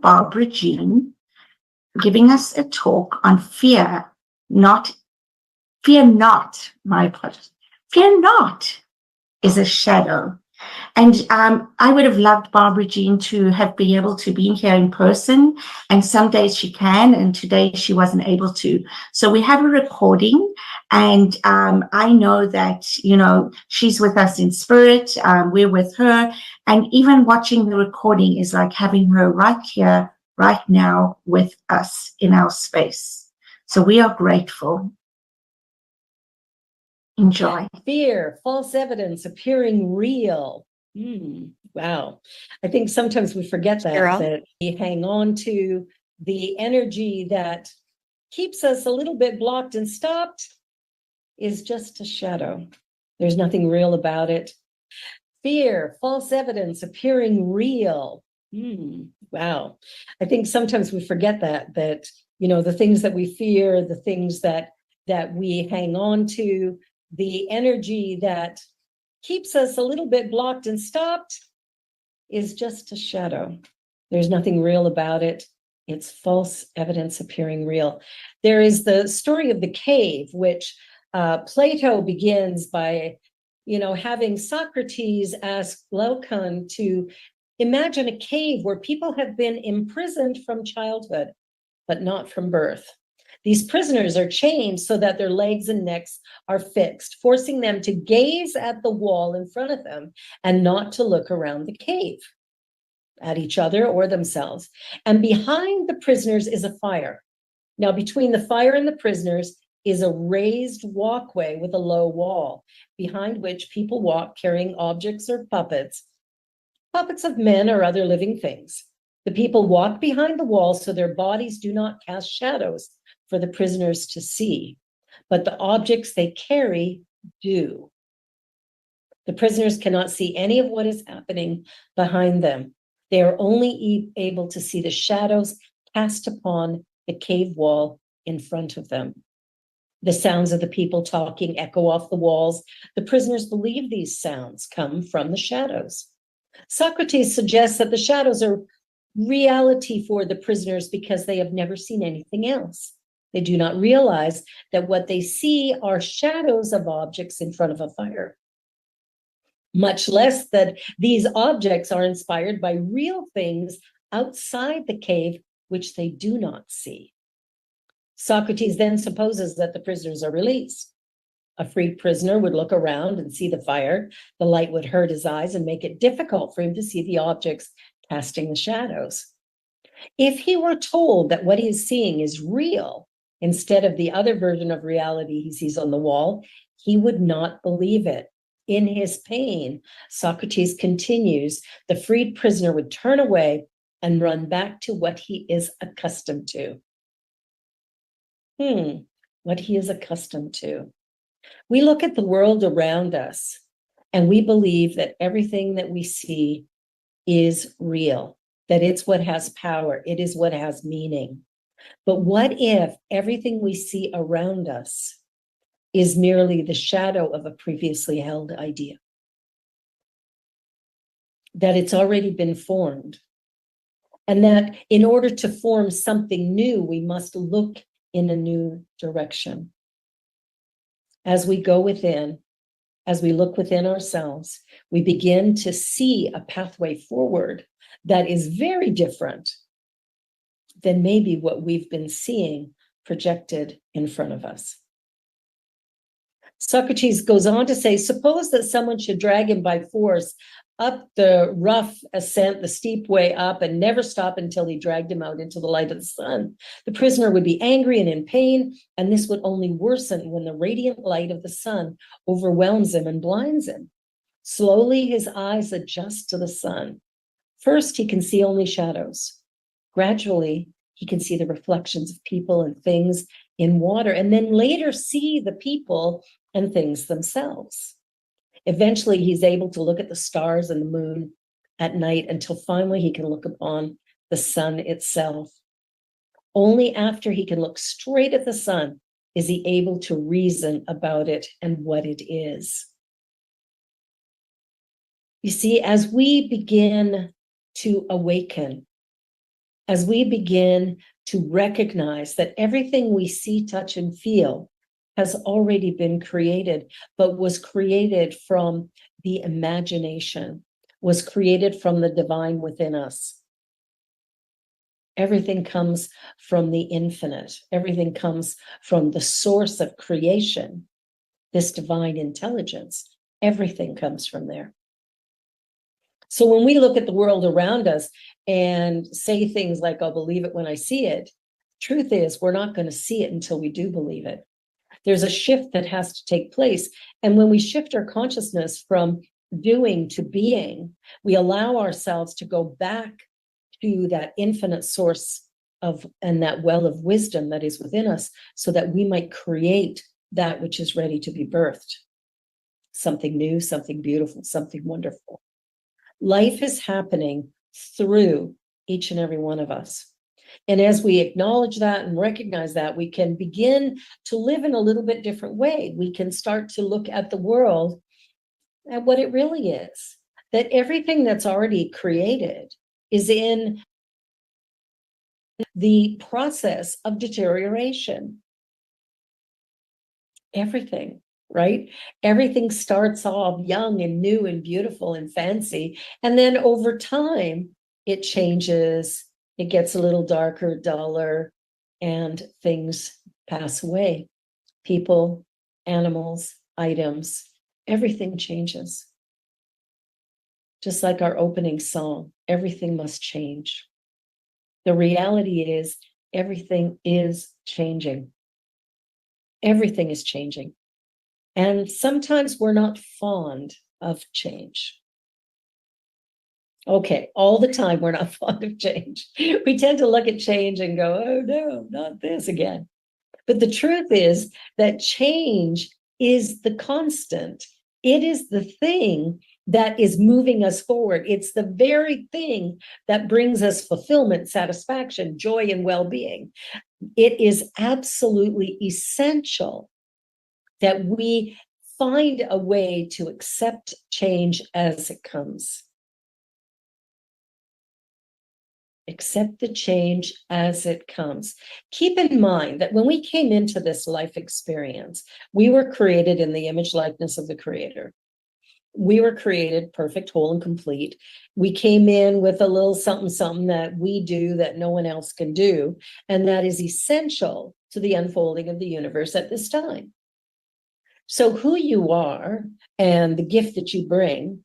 Barbara Jean giving us a talk on fear not, my apologies. Fear not is a shadow. And I would have loved Barbara Jean to have been able to be here in person. And some days she can, and today she wasn't able to. So we have a recording, and I know that, she's with us in spirit. We're with her. And even watching the recording is like having her right here, right now with us in our space. So we are grateful. Enjoy. Fear, false evidence appearing real. Wow. I think sometimes we forget that we hang on to the energy that keeps us a little bit blocked and stopped is just a shadow. There's nothing real about it. Fear, false evidence appearing real. Wow. I think sometimes we forget that the things that we fear, the things that we hang on to, the energy that keeps us a little bit blocked and stopped is just a shadow. There's nothing real about it. It's false evidence appearing real. There is the story of the cave, which Plato begins by, having Socrates ask Glaucon to imagine a cave where people have been imprisoned from childhood, but not from birth. These prisoners are chained so that their legs and necks are fixed, forcing them to gaze at the wall in front of them and not to look around the cave at each other or themselves. And behind the prisoners is a fire. Now, between the fire and the prisoners is a raised walkway with a low wall, behind which people walk carrying objects or puppets of men or other living things. The people walk behind the wall so their bodies do not cast shadows for the prisoners to see, but the objects they carry do. The prisoners cannot see any of what is happening behind them. They are only able to see the shadows cast upon the cave wall in front of them. The sounds of the people talking echo off the walls. The prisoners believe these sounds come from the shadows. Socrates suggests that the shadows are reality for the prisoners because they have never seen anything else. They do not realize that what they see are shadows of objects in front of a fire, much less that these objects are inspired by real things outside the cave, which they do not see. Socrates then supposes that the prisoners are released. A freed prisoner would look around and see the fire. The light would hurt his eyes and make it difficult for him to see the objects casting the shadows. If he were told that what he is seeing is real, instead of the other version of reality he sees on the wall, he would not believe it. In his pain, Socrates continues, the freed prisoner would turn away and run back to what he is accustomed to. What he is accustomed to. We look at the world around us and we believe that everything that we see is real, that it's what has power, it is what has meaning. But what if everything we see around us is merely the shadow of a previously held idea? That it's already been formed, and that in order to form something new, we must look in a new direction. As we go within, as we look within ourselves, we begin to see a pathway forward that is very different than maybe what we've been seeing projected in front of us. Socrates goes on to say, suppose that someone should drag him by force up the rough ascent, the steep way up, and never stop until he dragged him out into the light of the sun. The prisoner would be angry and in pain, and this would only worsen when the radiant light of the sun overwhelms him and blinds him. Slowly, his eyes adjust to the sun. First, he can see only shadows. Gradually, he can see the reflections of people and things in water, and then later see the people and things themselves. Eventually, he's able to look at the stars and the moon at night until finally he can look upon the sun itself. Only after he can look straight at the sun is he able to reason about it and what it is. You see, as we begin to awaken, as we begin to recognize that everything we see, touch, and feel has already been created, but was created from the imagination, was created from the divine within us. Everything comes from the infinite. Everything comes from the source of creation, this divine intelligence. Everything comes from there. So when we look at the world around us and say things like, I'll believe it when I see it, truth is, we're not going to see it until we do believe it. There's a shift that has to take place. And when we shift our consciousness from doing to being, we allow ourselves to go back to that infinite source of, and that well of wisdom that is within us, so that we might create that which is ready to be birthed. Something new, something beautiful, something wonderful. Life is happening through each and every one of us. And as we acknowledge that and recognize that, we can begin to live in a little bit different way. We can start to look at the world and what it really is, that everything that's already created is in the process of deterioration. Everything, right? Everything starts off young and new and beautiful and fancy. And then over time, it changes, it gets a little darker, duller, and things pass away. People, animals, items, everything changes. Just like our opening song, everything must change. The reality is, everything is changing. Everything is changing. And sometimes we're not fond of change. Okay, all the time we're not fond of change. We tend to look at change and go, oh no, not this again. But the truth is that change is the constant. It is the thing that is moving us forward. It's the very thing that brings us fulfillment, satisfaction, joy, and well-being. It is absolutely essential that we find a way to accept change as it comes. Accept the change as it comes. Keep in mind that when we came into this life experience, we were created in the image likeness of the Creator. We were created perfect, whole, and complete. We came in with a little something, something that we do that no one else can do, and that is essential to the unfolding of the universe at this time. So who you are and the gift that you bring,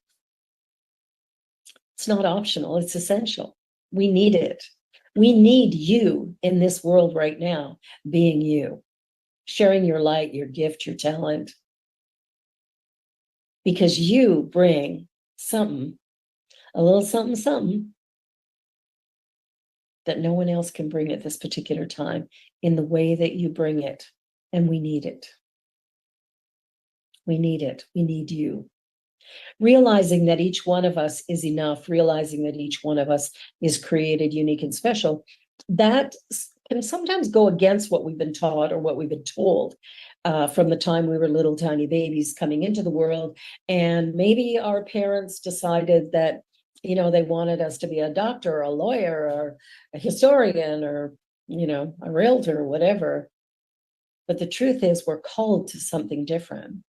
it's not optional, it's essential. We need it. We need you in this world right now, being you, sharing your light, your gift, your talent. Because you bring something, a little something, something that no one else can bring at this particular time in the way that you bring it. And we need it. We need it. We need you. Realizing that each one of us is enough, realizing that each one of us is created, unique, and special, that can sometimes go against what we've been taught or what we've been told from the time we were little tiny babies coming into the world. And maybe our parents decided that, you know, they wanted us to be a doctor or a lawyer or a historian or, you know, a realtor or whatever. But the truth is, we're called to something different.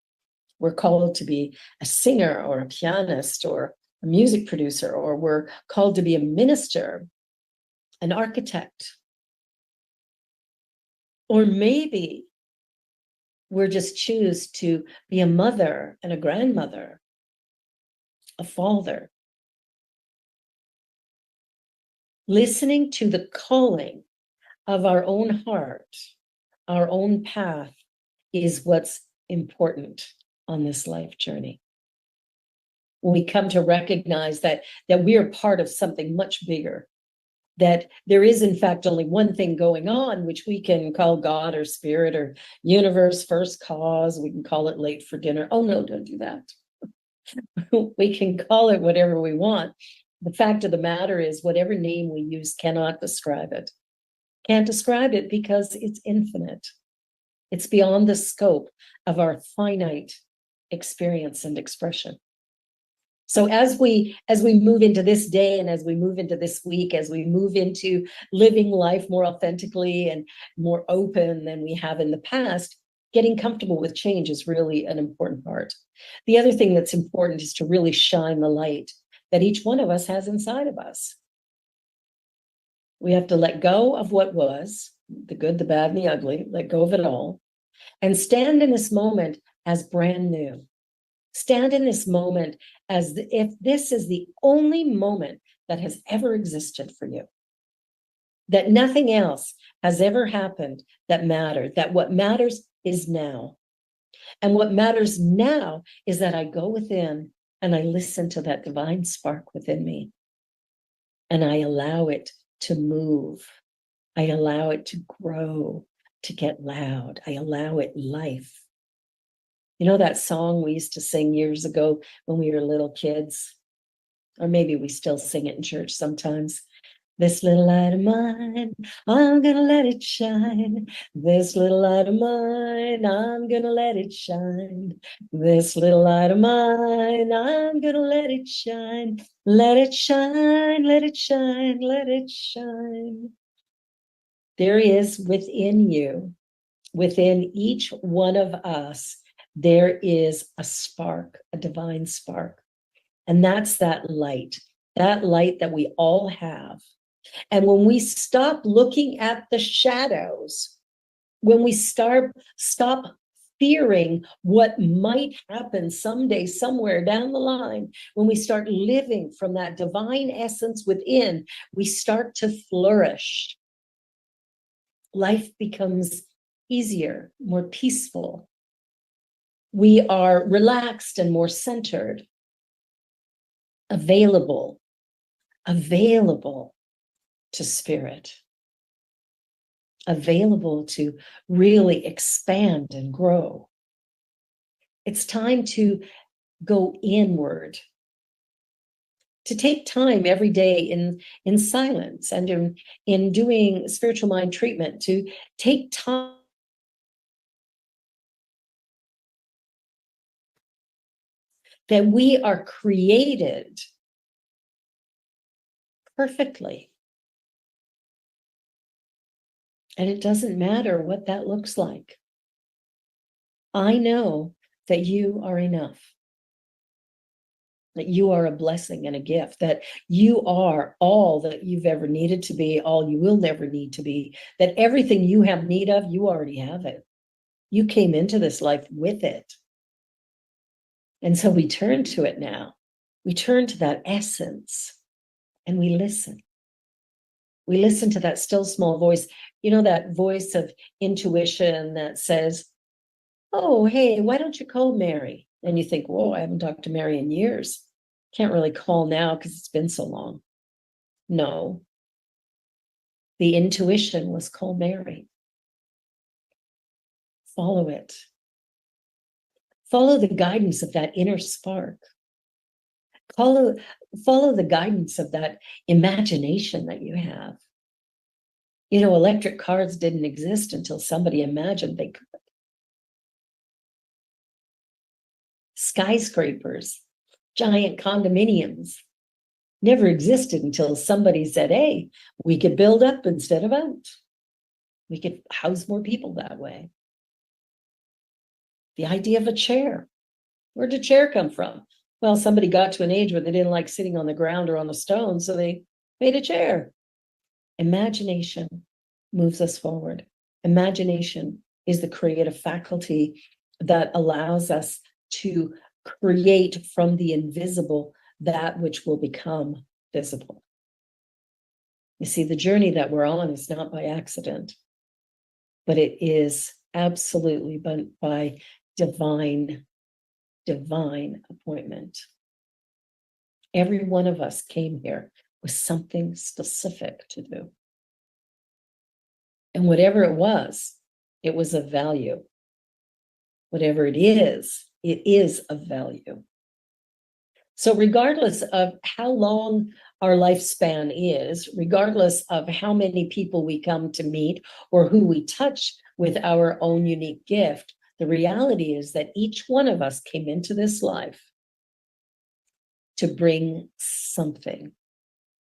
We're called to be a singer or a pianist or a music producer, or we're called to be a minister, an architect. Or maybe we're just choose to be a mother and a grandmother, a father. Listening to the calling of our own heart, our own path, is what's important on this life journey. When we come to recognize that we are part of something much bigger, that there is in fact only one thing going on, which we can call God or spirit or universe, first cause, we can call it late for dinner. Oh no, don't do that. We can call it whatever we want. The fact of the matter is, whatever name we use cannot describe it. Can't describe it because it's infinite. It's beyond the scope of our finite experience and expression. So as we move into this day, and as we move into this week, as we move into living life more authentically and more open than we have in the past, getting comfortable with change is really an important part. The other thing that's important is to really shine the light that each one of us has inside of us. We have to let go of what was, the good, the bad, and the ugly, let go of it all, and stand in this moment as brand new. Stand in this moment as if this is the only moment that has ever existed for you. That nothing else has ever happened that mattered, that what matters is now. And what matters now is that I go within and I listen to that divine spark within me. And I allow it to move. I allow it to grow, to get loud. I allow it life. You know that song we used to sing years ago when we were little kids? Or maybe we still sing it in church sometimes. This little light of mine, I'm gonna let it shine. This little light of mine, I'm gonna let it shine. This little light of mine, I'm gonna let it shine. Let it shine, let it shine, let it shine. There is within you, within each one of us, there is a spark, a divine spark. And that's that light that we all have. And when we stop looking at the shadows, when we stop fearing what might happen someday, somewhere down the line, when we start living from that divine essence within, we start to flourish. Life becomes easier, more peaceful. We are relaxed and more centered, available to spirit, available to really expand and grow. It's time to go inward, to take time every day in silence and in doing spiritual mind treatment, to take time that we are created perfectly. And it doesn't matter what that looks like. I know that you are enough, that you are a blessing and a gift, that you are all that you've ever needed to be, all you will never need to be, that everything you have need of, you already have it. You came into this life with it. And so we turn to it now. We turn to that essence and we listen. We listen to that still small voice, you know, that voice of intuition that says, oh, hey, why don't you call Mary? And you think, whoa, I haven't talked to Mary in years. Can't really call now because it's been so long. No. The intuition was call Mary. Follow it. Follow the guidance of that inner spark. Follow the guidance of that imagination that you have. You know, electric cars didn't exist until somebody imagined they could. Skyscrapers, giant condominiums never existed until somebody said, hey, we could build up instead of out. We could house more people that way. The idea of a chair. Where did chair come from? Well, somebody got to an age where they didn't like sitting on the ground or on a stone, so they made a chair. Imagination moves us forward. Imagination is the creative faculty that allows us to create from the invisible that which will become visible. You see, the journey that we're on is not by accident, but it is absolutely by divine appointment. Every one of us came here with something specific to do. And whatever it was of value. Whatever it is of value. So regardless of how long our lifespan is, regardless of how many people we come to meet or who we touch with our own unique gift, the reality is that each one of us came into this life to bring something.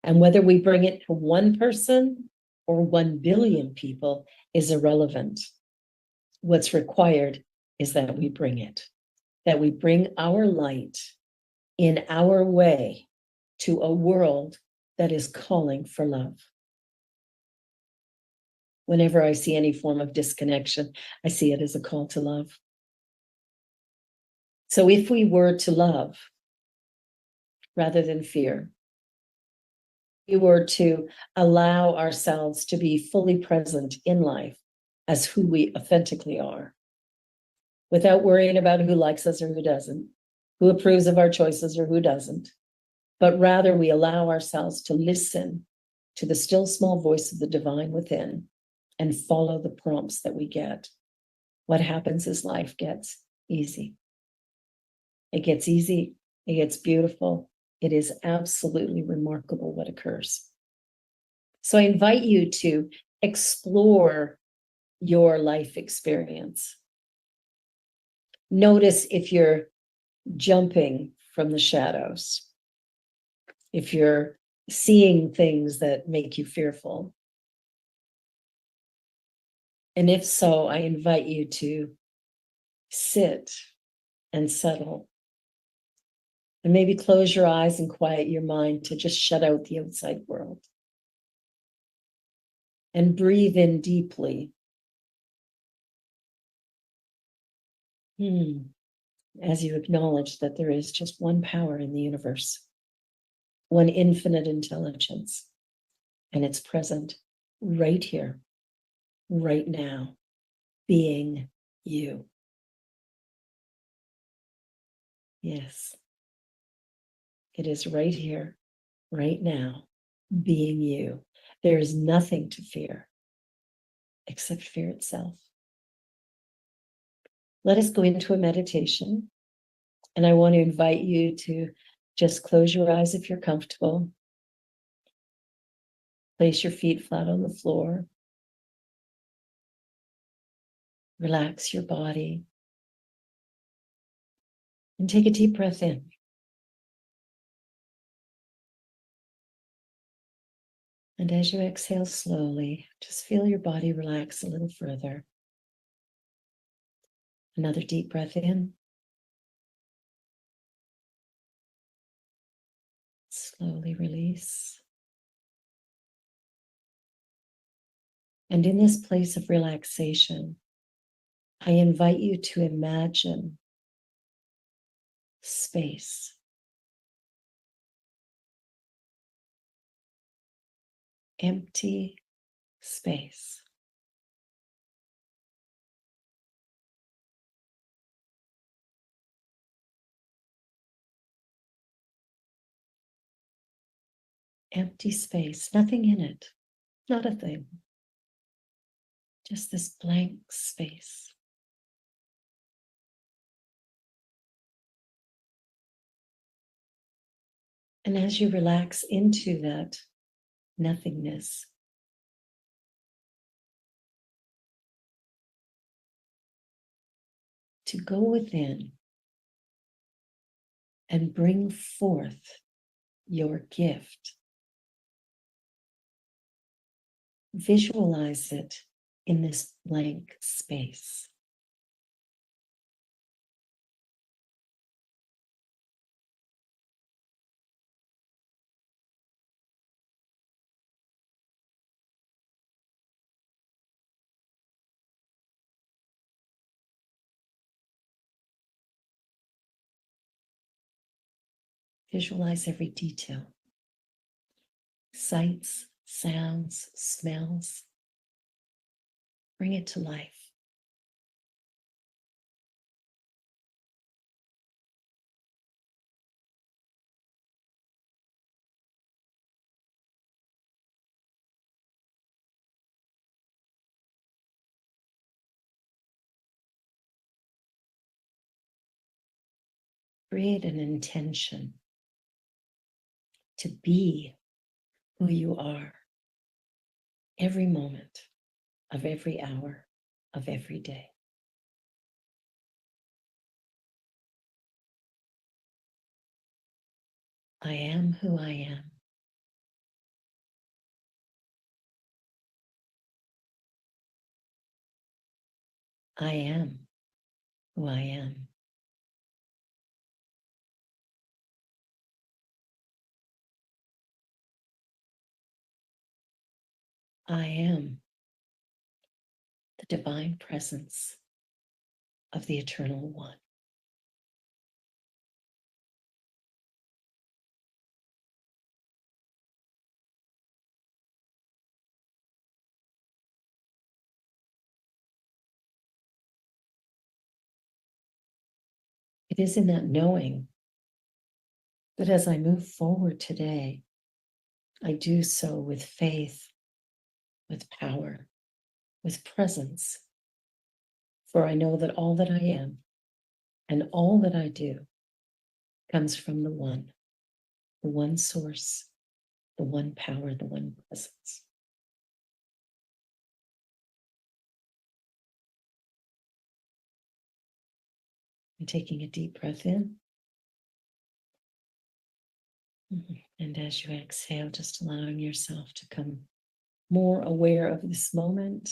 And whether we bring it to one person or 1 billion people is irrelevant. What's required is that we bring it, that we bring our light in our way to a world that is calling for love. Whenever I see any form of disconnection, I see it as a call to love. So if we were to love rather than fear, we were to allow ourselves to be fully present in life as who we authentically are, without worrying about who likes us or who doesn't, who approves of our choices or who doesn't, but rather we allow ourselves to listen to the still small voice of the divine within and follow the prompts that we get. What happens is life gets easy. It gets easy, it gets beautiful. It is absolutely remarkable what occurs. So I invite you to explore your life experience. Notice if you're jumping from the shadows, if you're seeing things that make you fearful. And if so, I invite you to sit and settle. And maybe close your eyes and quiet your mind to just shut out the outside world. And breathe in deeply. As you acknowledge that there is just one power in the universe, one infinite intelligence, and it's present right here, right now, being you. Yes, it is right here, right now, being you. There is nothing to fear except fear itself. Let us go into a meditation, and I want to invite you to just close your eyes if you're comfortable. Place your feet flat on the floor. Relax your body. And take a deep breath in. And as you exhale slowly, just feel your body relax a little further. Another deep breath in. Slowly release. And in this place of relaxation, I invite you to imagine space. Empty space. Empty space, nothing in it, not a thing. Just this blank space. And as you relax into that nothingness, to go within and bring forth your gift. Visualize it in this blank space. Visualize every detail. Sights, sounds, smells. Bring it to life. Create an intention to be who you are every moment of every hour of every day. I am who I am. I am who I am. I am the divine presence of the Eternal One. It is in that knowing that as I move forward today, I do so with faith, with power, with presence. For I know that all that I am and all that I do comes from the one source, the one power, the one presence. And taking a deep breath in. And as you exhale, just allowing yourself to come more aware of this moment.